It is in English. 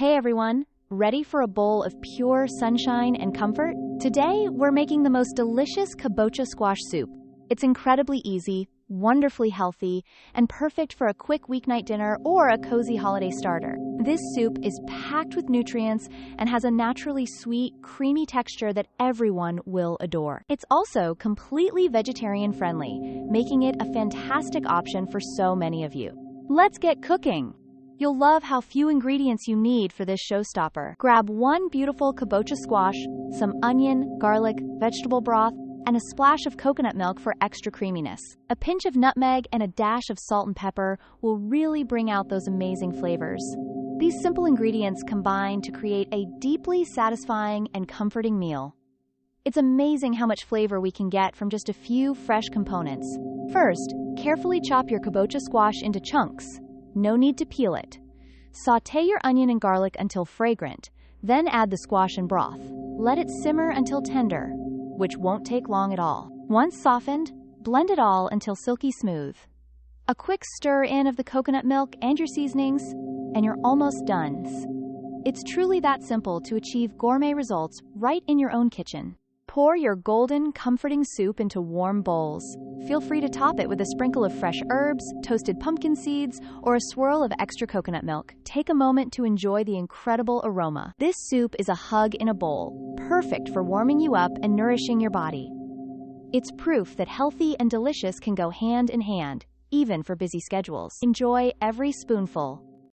Hey everyone, ready for a bowl of pure sunshine and comfort? Today, we're making the most delicious kabocha squash soup. It's incredibly easy, wonderfully healthy, and perfect for a quick weeknight dinner or a cozy holiday starter. This soup is packed with nutrients and has a naturally sweet, creamy texture that everyone will adore. It's also completely vegetarian-friendly, making it a fantastic option for so many of you. Let's get cooking! You'll love how few ingredients you need for this showstopper. Grab one beautiful kabocha squash, some onion, garlic, vegetable broth, and a splash of coconut milk for extra creaminess. A pinch of nutmeg and a dash of salt and pepper will really bring out those amazing flavors. These simple ingredients combine to create a deeply satisfying and comforting meal. It's amazing how much flavor we can get from just a few fresh components. First, carefully chop your kabocha squash into chunks. No need to peel it. Sauté your onion and garlic until fragrant, then add the squash and broth. Let it simmer until tender, which won't take long at all. Once softened, blend it all until silky smooth. A quick stir in of the coconut milk and your seasonings, and you're almost done. It's truly that simple to achieve gourmet results right in your own kitchen. Pour your golden, comforting soup into warm bowls. Feel free to top it with a sprinkle of fresh herbs, toasted pumpkin seeds, or a swirl of extra coconut milk. Take a moment to enjoy the incredible aroma. This soup is a hug in a bowl, perfect for warming you up and nourishing your body. It's proof that healthy and delicious can go hand in hand, even for busy schedules. Enjoy every spoonful.